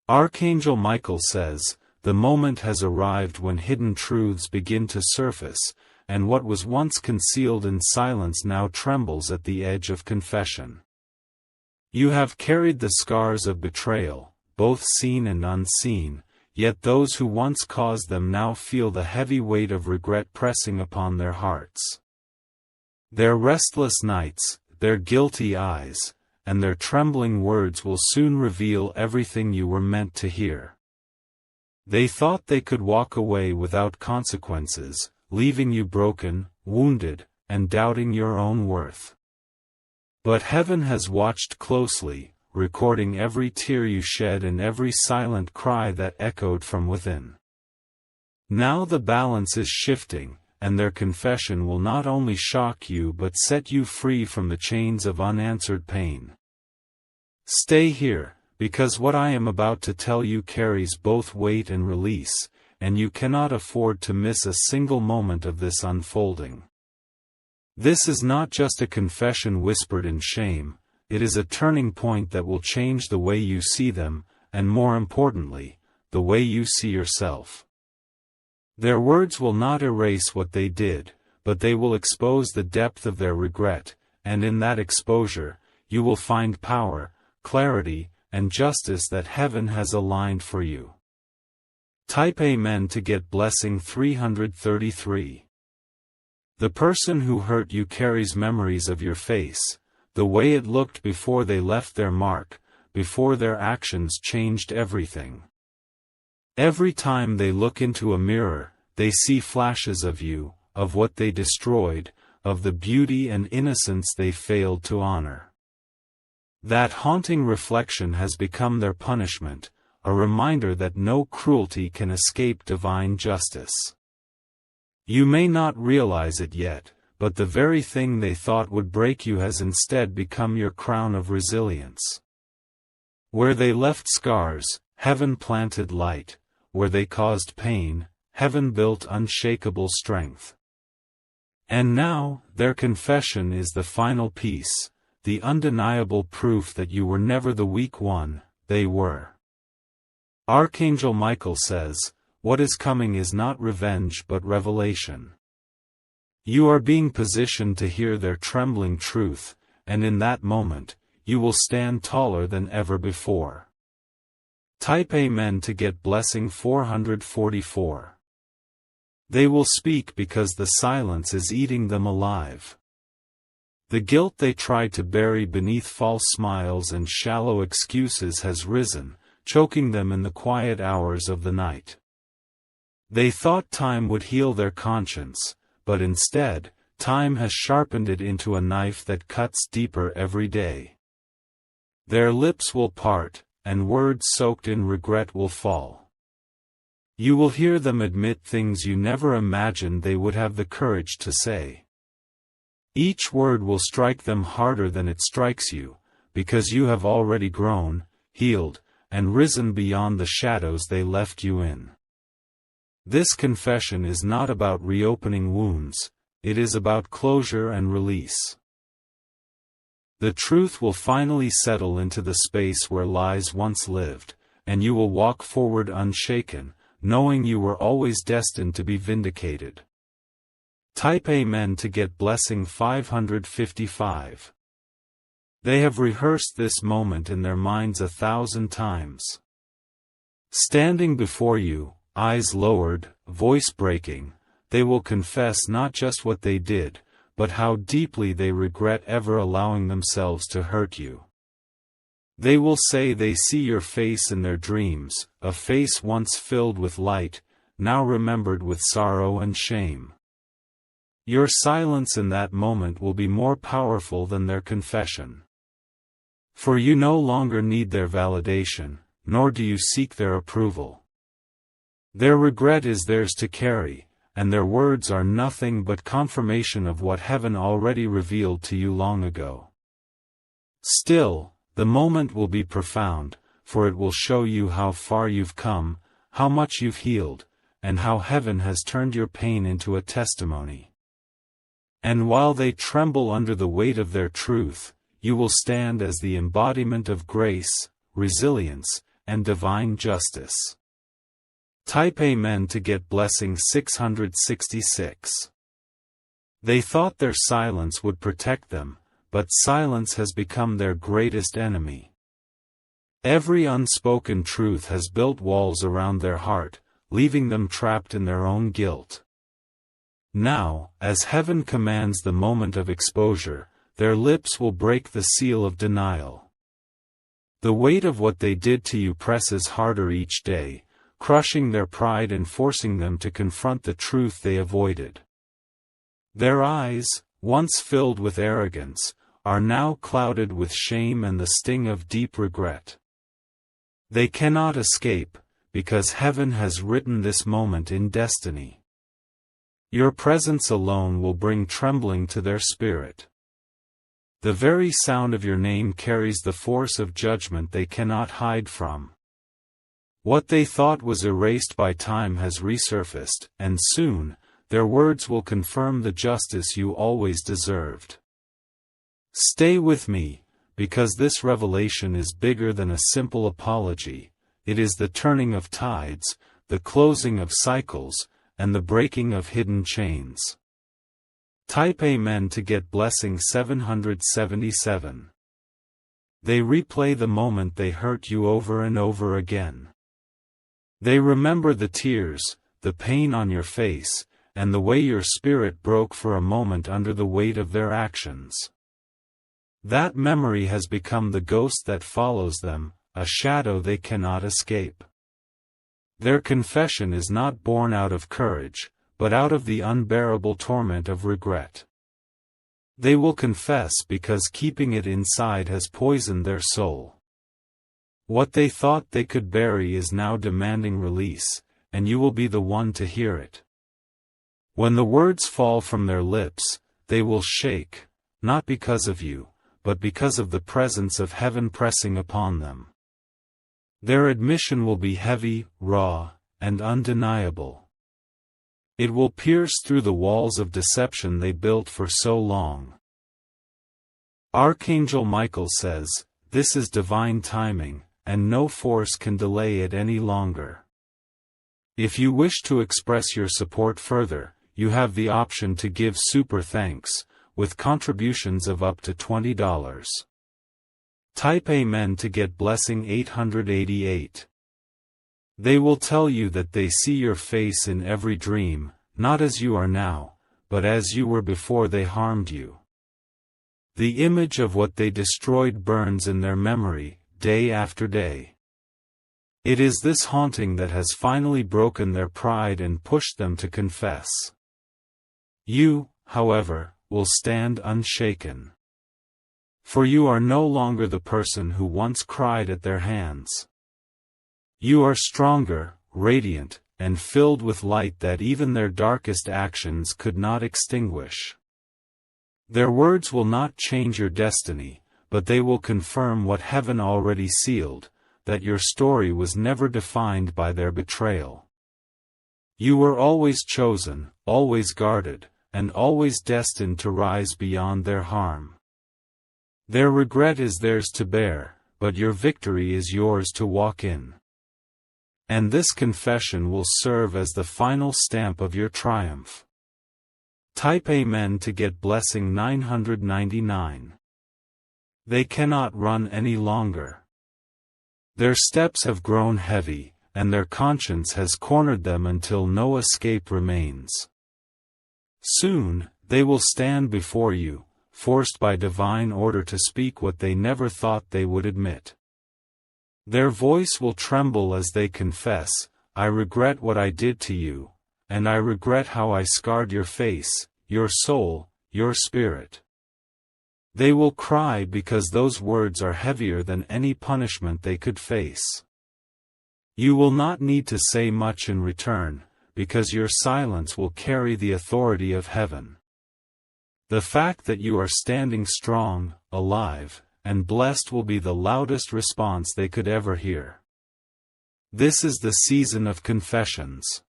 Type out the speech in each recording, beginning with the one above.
Archangel Michael says, the moment has arrived when hidden truths begin to surface, and what was once concealed in silence now trembles at the edge of confession. You have carried the scars of betrayal, both seen and unseen, yet those who once caused them now feel the heavy weight of regret pressing upon their hearts. Their restless nights, their guilty eyes, and their trembling words will soon reveal everything you were meant to hear. They thought they could walk away without consequences, leaving you broken, wounded, and doubting your own worth. But heaven has watched closely, recording every tear you shed and every silent cry that echoed from within. Now the balance is shifting, and their confession will not only shock you but set you free from the chains of unanswered pain. Stay here, because what I am about to tell you carries both weight and release, and you cannot afford to miss a single moment of this unfolding. This is not just a confession whispered in shame, it is a turning point that will change the way you see them, and more importantly, the way you see yourself. Their words will not erase what they did, but they will expose the depth of their regret, and in that exposure, you will find power, clarity, and justice that heaven has aligned for you. Type Amen to get blessing 333. The person who hurt you carries memories of your face, the way it looked before they left their mark, before their actions changed everything. Every time they look into a mirror, they see flashes of you, of what they destroyed, of the beauty and innocence they failed to honor. That haunting reflection has become their punishment, a reminder that no cruelty can escape divine justice. You may not realize it yet, but the very thing they thought would break you has instead become your crown of resilience. Where they left scars, heaven planted light. Where they caused pain, heaven built unshakable strength. And now, their confession is the final piece, the undeniable proof that you were never the weak one, they were. Archangel Michael says, what is coming is not revenge but revelation. You are being positioned to hear their trembling truth, and in that moment, you will stand taller than ever before. Type Amen to get blessing 444. They will speak because the silence is eating them alive. The guilt they tried to bury beneath false smiles and shallow excuses has risen, choking them in the quiet hours of the night. They thought time would heal their conscience, but instead, time has sharpened it into a knife that cuts deeper every day. Their lips will part, and words soaked in regret will fall. You will hear them admit things you never imagined they would have the courage to say. Each word will strike them harder than it strikes you, because you have already grown, healed, and risen beyond the shadows they left you in. This confession is not about reopening wounds, it is about closure and release. The truth will finally settle into the space where lies once lived, and you will walk forward unshaken, knowing you were always destined to be vindicated. Type Amen to get blessing 555. They have rehearsed this moment in their minds 1,000 times. Standing before you, eyes lowered, voice breaking, they will confess not just what they did, but how deeply they regret ever allowing themselves to hurt you. They will say they see your face in their dreams, a face once filled with light, now remembered with sorrow and shame. Your silence in that moment will be more powerful than their confession. For you no longer need their validation, nor do you seek their approval. Their regret is theirs to carry, and their words are nothing but confirmation of what heaven already revealed to you long ago. Still, the moment will be profound, for it will show you how far you've come, how much you've healed, and how heaven has turned your pain into a testimony. And while they tremble under the weight of their truth, you will stand as the embodiment of grace, resilience, and divine justice. Type Amen to get blessing 666. They thought their silence would protect them, but silence has become their greatest enemy. Every unspoken truth has built walls around their heart, leaving them trapped in their own guilt. Now, as heaven commands the moment of exposure, their lips will break the seal of denial. The weight of what they did to you presses harder each day, crushing their pride and forcing them to confront the truth they avoided. Their eyes, once filled with arrogance, are now clouded with shame and the sting of deep regret. They cannot escape, because heaven has written this moment in destiny. Your presence alone will bring trembling to their spirit. The very sound of your name carries the force of judgment they cannot hide from. What they thought was erased by time has resurfaced, and soon, their words will confirm the justice you always deserved. Stay with me, because this revelation is bigger than a simple apology. It is the turning of tides, the closing of cycles, and the breaking of hidden chains. Type Amen to get blessing 777. They replay the moment they hurt you over and over again. They remember the tears, the pain on your face, and the way your spirit broke for a moment under the weight of their actions. That memory has become the ghost that follows them, a shadow they cannot escape. Their confession is not born out of courage, but out of the unbearable torment of regret. They will confess because keeping it inside has poisoned their soul. What they thought they could bury is now demanding release, and you will be the one to hear it. When the words fall from their lips, they will shake, not because of you, but because of the presence of heaven pressing upon them. Their admission will be heavy, raw, and undeniable. It will pierce through the walls of deception they built for so long. Archangel Michael says, "This is divine timing, and no force can delay it any longer." If you wish to express your support further, you have the option to give super thanks, with contributions of up to $20. Type Amen to get blessing 888. They will tell you that they see your face in every dream, not as you are now, but as you were before they harmed you. The image of what they destroyed burns in their memory, day after day. It is this haunting that has finally broken their pride and pushed them to confess. You, however, will stand unshaken. For you are no longer the person who once cried at their hands. You are stronger, radiant, and filled with light that even their darkest actions could not extinguish. Their words will not change your destiny, but they will confirm what heaven already sealed, that your story was never defined by their betrayal. You were always chosen, always guarded, and always destined to rise beyond their harm. Their regret is theirs to bear, but your victory is yours to walk in. And this confession will serve as the final stamp of your triumph. Type Amen to get blessing 999. They cannot run any longer. Their steps have grown heavy, and their conscience has cornered them until no escape remains. Soon, they will stand before you, forced by divine order to speak what they never thought they would admit. Their voice will tremble as they confess, "I regret what I did to you, and I regret how I scarred your face, your soul, your spirit." They will cry because those words are heavier than any punishment they could face. You will not need to say much in return, because your silence will carry the authority of heaven. The fact that you are standing strong, alive, and blessed will be the loudest response they could ever hear. This is the season of confessions.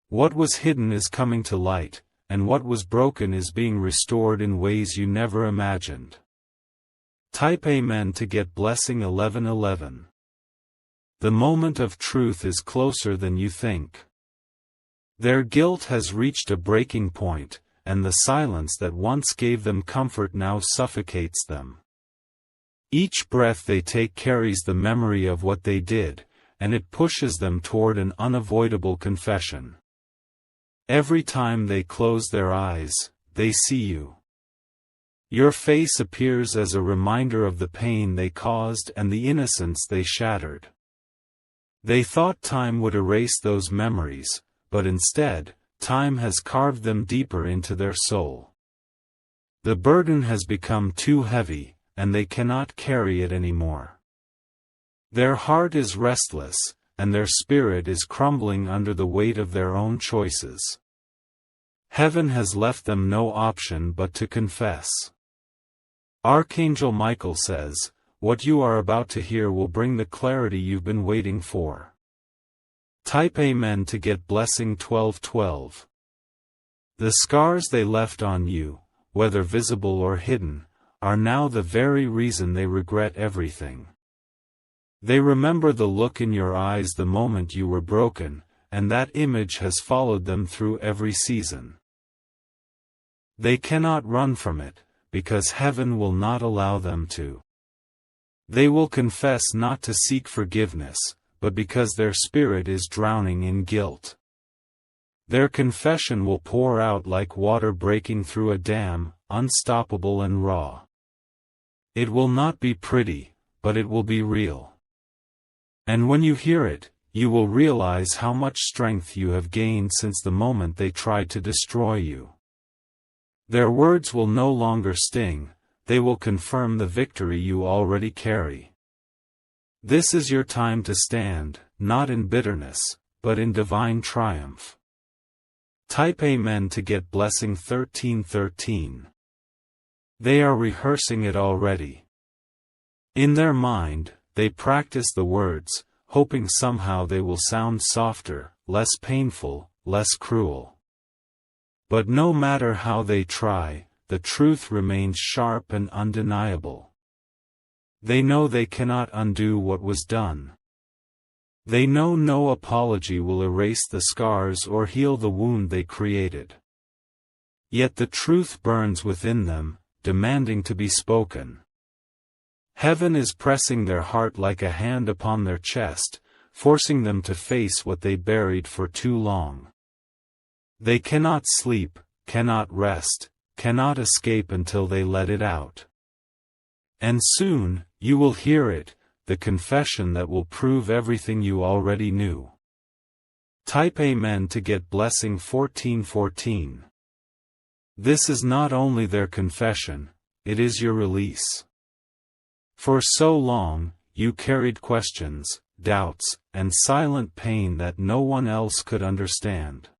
What was hidden is coming to light, and what was broken is being restored in ways you never imagined. Type Amen to get blessing 1111. The moment of truth is closer than you think. Their guilt has reached a breaking point, and the silence that once gave them comfort now suffocates them. Each breath they take carries the memory of what they did, and it pushes them toward an unavoidable confession. Every time they close their eyes, they see you. Your face appears as a reminder of the pain they caused and the innocence they shattered. They thought time would erase those memories, but instead, time has carved them deeper into their soul. The burden has become too heavy, and they cannot carry it anymore. Their heart is restless, and their spirit is crumbling under the weight of their own choices. Heaven has left them no option but to confess. Archangel Michael says, "What you are about to hear will bring the clarity you've been waiting for." Type Amen to get blessing 1212. The scars they left on you, whether visible or hidden, are now the very reason they regret everything. They remember the look in your eyes the moment you were broken, and that image has followed them through every season. They cannot run from it, because heaven will not allow them to. They will confess not to seek forgiveness, but because their spirit is drowning in guilt. Their confession will pour out like water breaking through a dam, unstoppable and raw. It will not be pretty, but it will be real. And when you hear it, you will realize how much strength you have gained since the moment they tried to destroy you. Their words will no longer sting, they will confirm the victory you already carry. This is your time to stand, not in bitterness, but in divine triumph. Type Amen to get blessing 1313. They are rehearsing it already. In their mind, they practice the words, hoping somehow they will sound softer, less painful, less cruel. But no matter how they try, the truth remains sharp and undeniable. They know they cannot undo what was done. They know no apology will erase the scars or heal the wound they created. Yet the truth burns within them, demanding to be spoken. Heaven is pressing their heart like a hand upon their chest, forcing them to face what they buried for too long. They cannot sleep, cannot rest, cannot escape until they let it out. And soon, you will hear it, the confession that will prove everything you already knew. Type Amen to get blessing 1414. This is not only their confession, it is your release. For so long, you carried questions, doubts, and silent pain that no one else could understand.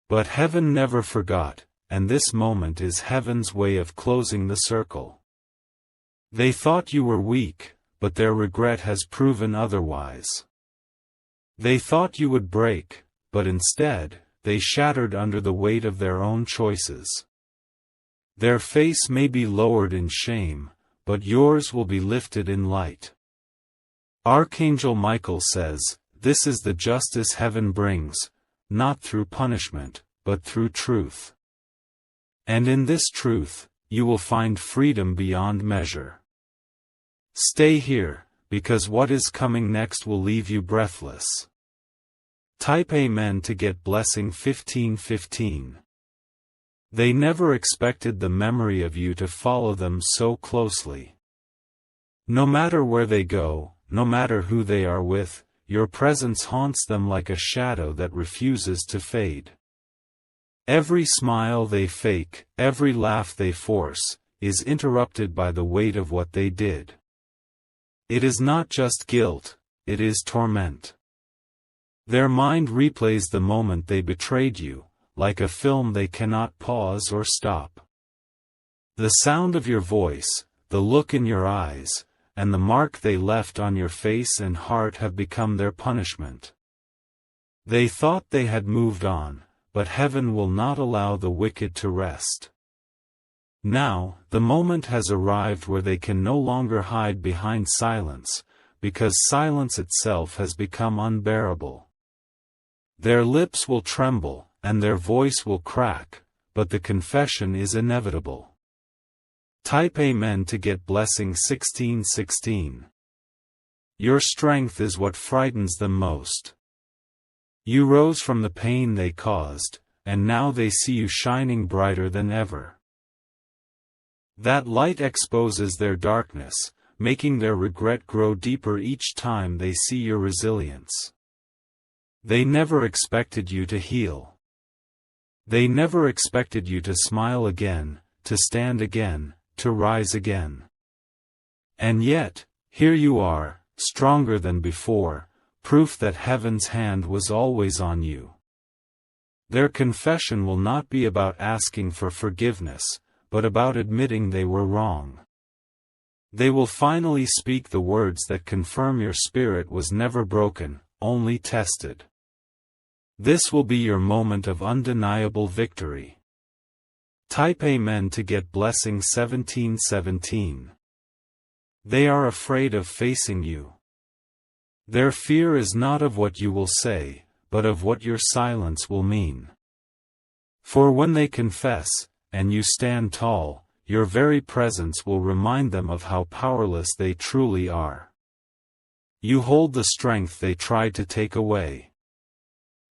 But heaven never forgot, and this moment is heaven's way of closing the circle. They thought you were weak, but their regret has proven otherwise. They thought you would break, but instead, they shattered under the weight of their own choices. Their face may be lowered in shame, but yours will be lifted in light. Archangel Michael says, "This is the justice heaven brings, not through punishment, but through truth. And in this truth, you will find freedom beyond measure." Stay here, because what is coming next will leave you breathless. Type Amen to get blessing 1515. They never expected the memory of you to follow them so closely. No matter where they go, no matter who they are with, your presence haunts them like a shadow that refuses to fade. Every smile they fake, every laugh they force, is interrupted by the weight of what they did. It is not just guilt, it is torment. Their mind replays the moment they betrayed you, like a film they cannot pause or stop. The sound of your voice, the look in your eyes, and the mark they left on your face and heart have become their punishment. They thought they had moved on, but heaven will not allow the wicked to rest. Now, the moment has arrived where they can no longer hide behind silence, because silence itself has become unbearable. Their lips will tremble, and their voice will crack, but the confession is inevitable. Type Amen to get blessing 1616. Your strength is what frightens them most. You rose from the pain they caused, and now they see you shining brighter than ever. That light exposes their darkness, making their regret grow deeper each time they see your resilience. They never expected you to heal. They never expected you to smile again, to stand again, to rise again. And yet, here you are, stronger than before, proof that heaven's hand was always on you. Their confession will not be about asking for forgiveness, but about admitting they were wrong. They will finally speak the words that confirm your spirit was never broken, only tested. This will be your moment of undeniable victory. Type Amen to get blessing 1717. They are afraid of facing you. Their fear is not of what you will say, but of what your silence will mean. For when they confess, and you stand tall, your very presence will remind them of how powerless they truly are. You hold the strength they tried to take away.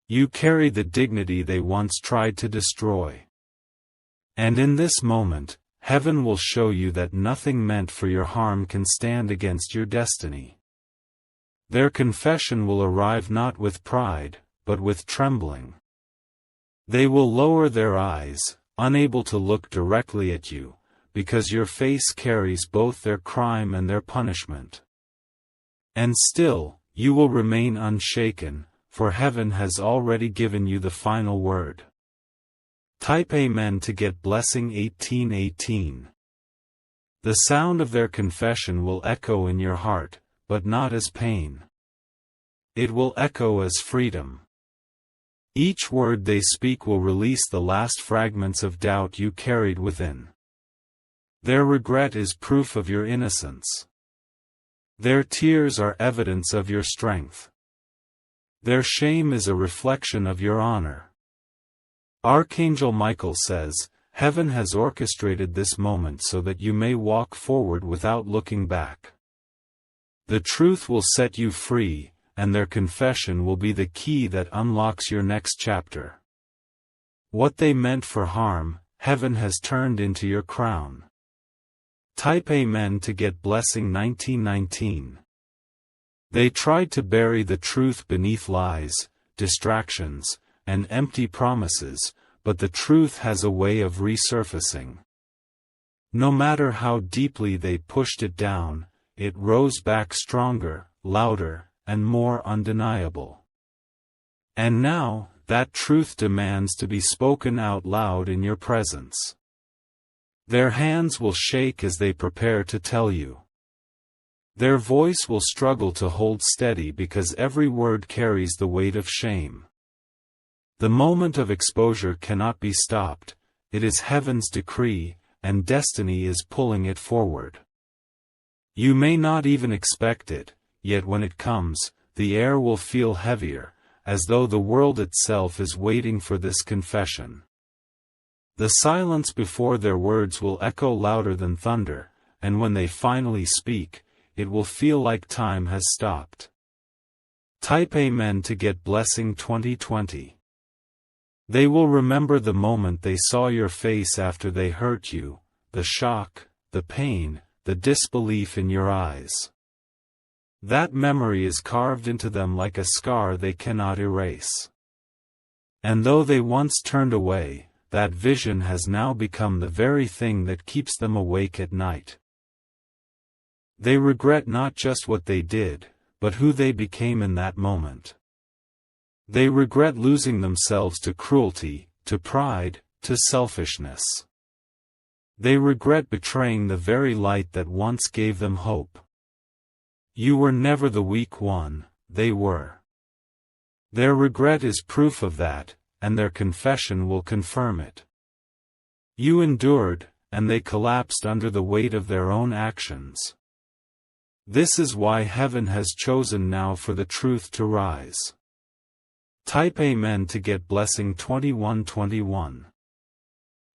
You carry the dignity they once tried to destroy. And in this moment, heaven will show you that nothing meant for your harm can stand against your destiny. Their confession will arrive not with pride, but with trembling. They will lower their eyes, unable to look directly at you, because your face carries both their crime and their punishment. And still, you will remain unshaken, for heaven has already given you the final word. Type Amen to get blessing 1818. The sound of their confession will echo in your heart, but not as pain. It will echo as freedom. Each word they speak will release the last fragments of doubt you carried within. Their regret is proof of your innocence. Their tears are evidence of your strength. Their shame is a reflection of your honor. Archangel Michael says, Heaven has orchestrated this moment so that you may walk forward without looking back. The truth will set you free, and their confession will be the key that unlocks your next chapter. What they meant for harm, heaven has turned into your crown. Type Amen to get blessing 1919. They tried to bury the truth beneath lies, distractions, and empty promises, but the truth has a way of resurfacing. No matter how deeply they pushed it down, it rose back stronger, louder, and more undeniable. And now, that truth demands to be spoken out loud in your presence. Their hands will shake as they prepare to tell you. Their voice will struggle to hold steady because every word carries the weight of shame. The moment of exposure cannot be stopped, it is heaven's decree, and destiny is pulling it forward. You may not even expect it, yet when it comes, the air will feel heavier, as though the world itself is waiting for this confession. The silence before their words will echo louder than thunder, and when they finally speak, it will feel like time has stopped. Type Amen to get blessing 2020. They will remember the moment they saw your face after they hurt you, the shock, the pain, the disbelief in your eyes. That memory is carved into them like a scar they cannot erase. And though they once turned away, that vision has now become the very thing that keeps them awake at night. They regret not just what they did, but who they became in that moment. They regret losing themselves to cruelty, to pride, to selfishness. They regret betraying the very light that once gave them hope. You were never the weak one, they were. Their regret is proof of that, and their confession will confirm it. You endured, and they collapsed under the weight of their own actions. This is why heaven has chosen now for the truth to rise. Type Amen to get blessing 2121.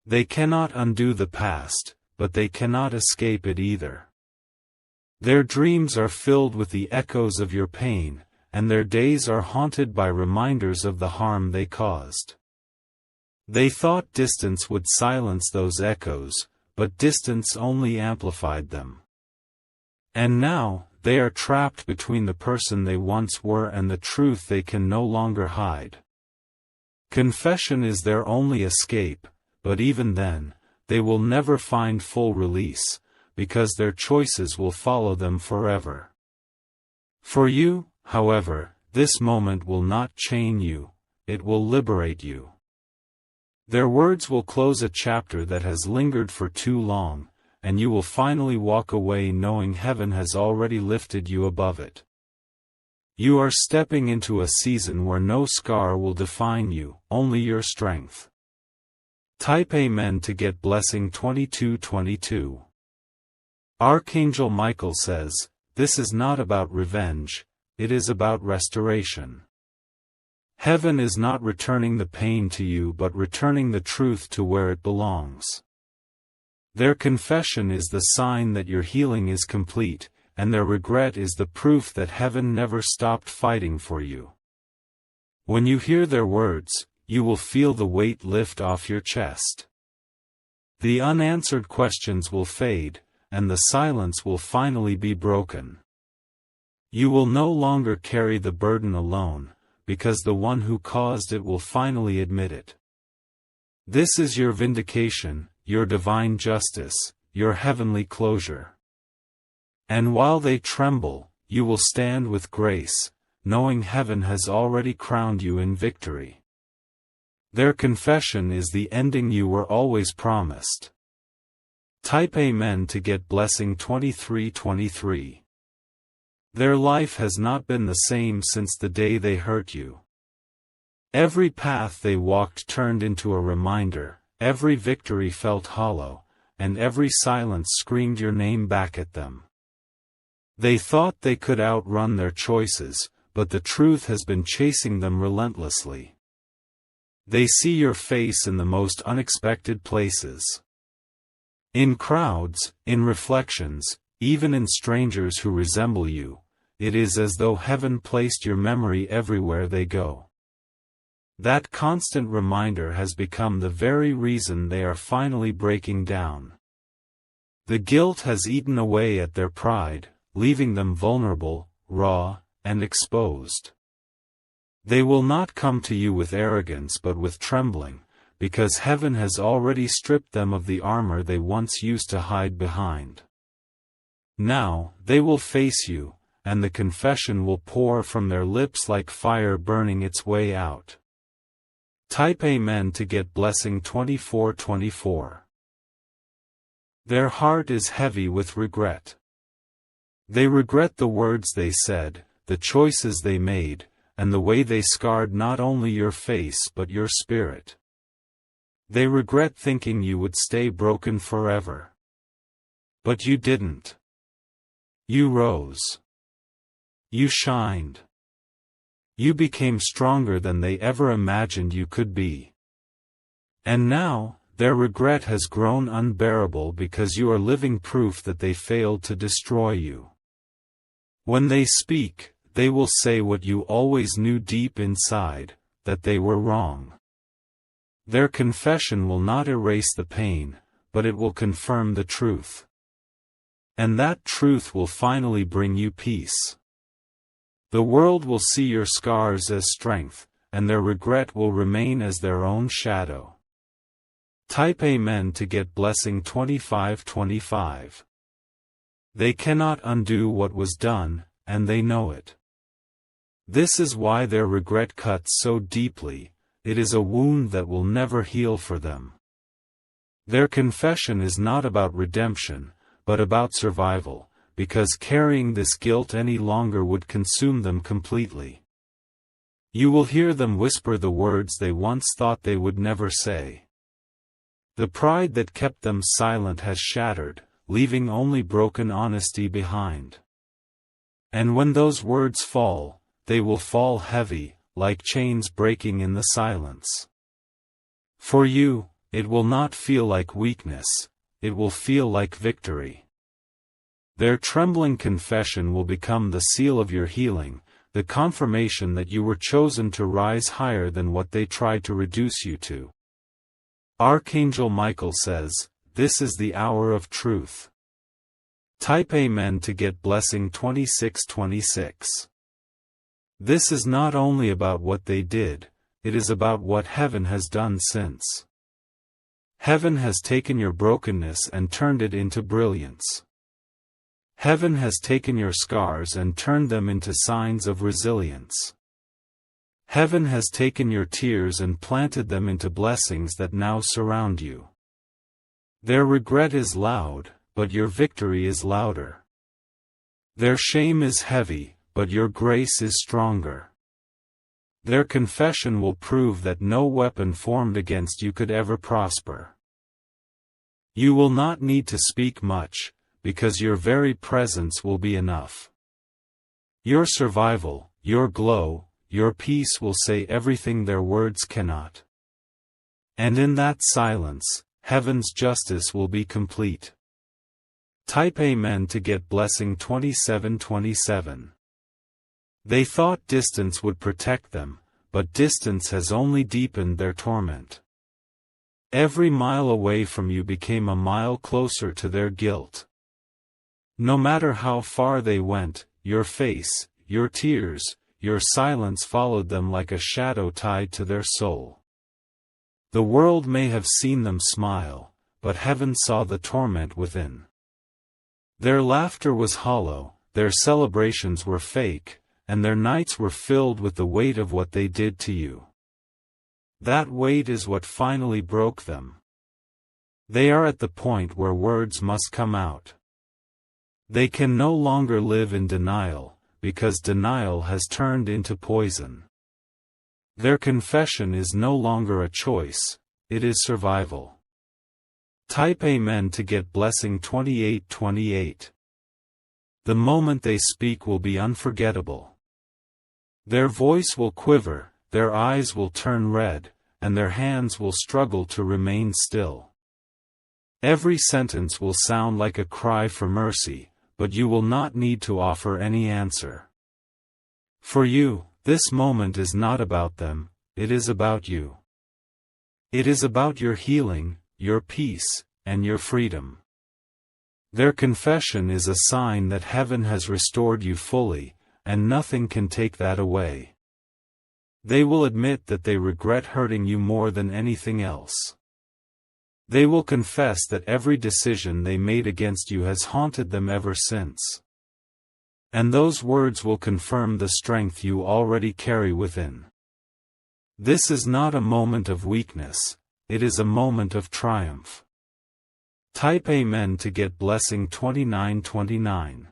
They cannot undo the past, but they cannot escape it either. Their dreams are filled with the echoes of your pain, and their days are haunted by reminders of the harm they caused. They thought distance would silence those echoes, but distance only amplified them. And now, they are trapped between the person they once were and the truth they can no longer hide. Confession is their only escape, but even then, they will never find full release, because their choices will follow them forever. For you, however, this moment will not chain you, it will liberate you. Their words will close a chapter that has lingered for too long, and you will finally walk away knowing heaven has already lifted you above it. You are stepping into a season where no scar will define you, only your strength. Type Amen to get blessing 2222. Archangel Michael says, this is not about revenge, it is about restoration. Heaven is not returning the pain to you but returning the truth to where it belongs. Their confession is the sign that your healing is complete, and their regret is the proof that heaven never stopped fighting for you. When you hear their words, you will feel the weight lift off your chest. The unanswered questions will fade, and the silence will finally be broken. You will no longer carry the burden alone, because the one who caused it will finally admit it. This is your vindication, your divine justice, your heavenly closure. And while they tremble, you will stand with grace, knowing heaven has already crowned you in victory. Their confession is the ending you were always promised. Type Amen to get blessing 2323. Their life has not been the same since the day they hurt you. Every path they walked turned into a reminder, every victory felt hollow, and every silence screamed your name back at them. They thought they could outrun their choices, but the truth has been chasing them relentlessly. They see your face in the most unexpected places. In crowds, in reflections, even in strangers who resemble you, it is as though heaven placed your memory everywhere they go. That constant reminder has become the very reason they are finally breaking down. The guilt has eaten away at their pride, leaving them vulnerable, raw, and exposed. They will not come to you with arrogance but with trembling, because heaven has already stripped them of the armor they once used to hide behind. Now, they will face you, and the confession will pour from their lips like fire burning its way out. Type Amen to get blessing 2424. Their heart is heavy with regret. They regret the words they said, the choices they made, and the way they scarred not only your face but your spirit. They regret thinking you would stay broken forever. But you didn't. You rose. You shined. You became stronger than they ever imagined you could be. And now, their regret has grown unbearable because you are living proof that they failed to destroy you. When they speak, they will say what you always knew deep inside, that they were wrong. Their confession will not erase the pain, but it will confirm the truth. And that truth will finally bring you peace. The world will see your scars as strength, and their regret will remain as their own shadow. Type Amen to get blessing 2525. They cannot undo what was done, and they know it. This is why their regret cuts so deeply. It is a wound that will never heal for them. Their confession is not about redemption, but about survival, because carrying this guilt any longer would consume them completely. You will hear them whisper the words they once thought they would never say. The pride that kept them silent has shattered, leaving only broken honesty behind. And when those words fall, they will fall heavy, like chains breaking in the silence. For you, it will not feel like weakness, it will feel like victory. Their trembling confession will become the seal of your healing, the confirmation that you were chosen to rise higher than what they tried to reduce you to. Archangel Michael says, "This is the hour of truth." Type Amen to get blessing 2626. This is not only about what they did, it is about what heaven has done since. Heaven has taken your brokenness and turned it into brilliance. Heaven has taken your scars and turned them into signs of resilience. Heaven has taken your tears and planted them into blessings that now surround you. Their regret is loud, but your victory is louder. Their shame is heavy, but your grace is stronger. Their confession will prove that no weapon formed against you could ever prosper. You will not need to speak much, because your very presence will be enough. Your survival, your glow, your peace will say everything their words cannot. And in that silence, heaven's justice will be complete. Type Amen to get blessing 2727. They thought distance would protect them, but distance has only deepened their torment. Every mile away from you became a mile closer to their guilt. No matter how far they went, your face, your tears, your silence followed them like a shadow tied to their soul. The world may have seen them smile, but heaven saw the torment within. Their laughter was hollow, their celebrations were fake, and their nights were filled with the weight of what they did to you. That weight is what finally broke them. They are at the point where words must come out. They can no longer live in denial, because denial has turned into poison. Their confession is no longer a choice, it is survival. Type Amen to get blessing 2828. The moment they speak will be unforgettable. Their voice will quiver, their eyes will turn red, and their hands will struggle to remain still. Every sentence will sound like a cry for mercy, but you will not need to offer any answer. For you, this moment is not about them, it is about you. It is about your healing, your peace, and your freedom. Their confession is a sign that heaven has restored you fully, and nothing can take that away. They will admit that they regret hurting you more than anything else. They will confess that every decision they made against you has haunted them ever since. And those words will confirm the strength you already carry within. This is not a moment of weakness, it is a moment of triumph. Type Amen to get blessing 2929.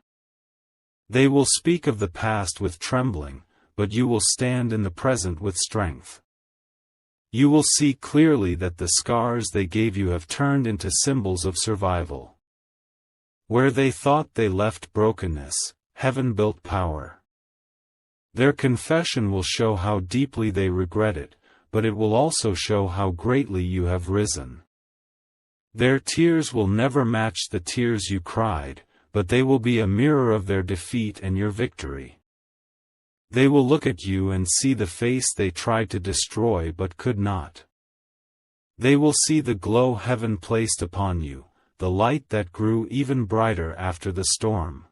They will speak of the past with trembling, but you will stand in the present with strength. You will see clearly that the scars they gave you have turned into symbols of survival. Where they thought they left brokenness, heaven built power. Their confession will show how deeply they regret it, but it will also show how greatly you have risen. Their tears will never match the tears you cried, but they will be a mirror of their defeat and your victory. They will look at you and see the face they tried to destroy but could not. They will see the glow heaven placed upon you, the light that grew even brighter after the storm.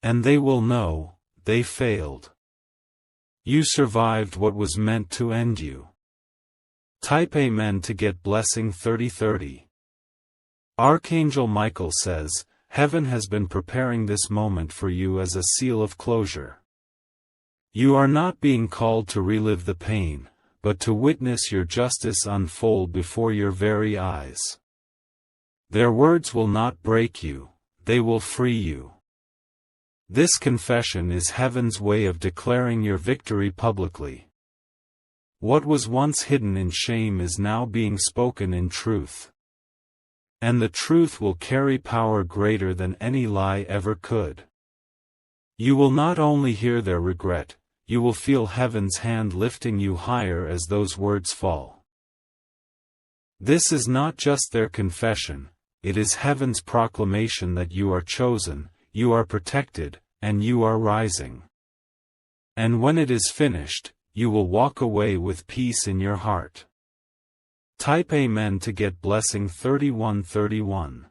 And they will know, they failed. You survived what was meant to end you. Type Amen to get blessing 3030. Archangel Michael says, heaven has been preparing this moment for you as a seal of closure. You are not being called to relive the pain, but to witness your justice unfold before your very eyes. Their words will not break you, they will free you. This confession is heaven's way of declaring your victory publicly. What was once hidden in shame is now being spoken in truth. And the truth will carry power greater than any lie ever could. You will not only hear their regret, you will feel heaven's hand lifting you higher as those words fall. This is not just their confession, it is heaven's proclamation that you are chosen, you are protected, and you are rising. And when it is finished, you will walk away with peace in your heart. Type Amen to get blessing 3131.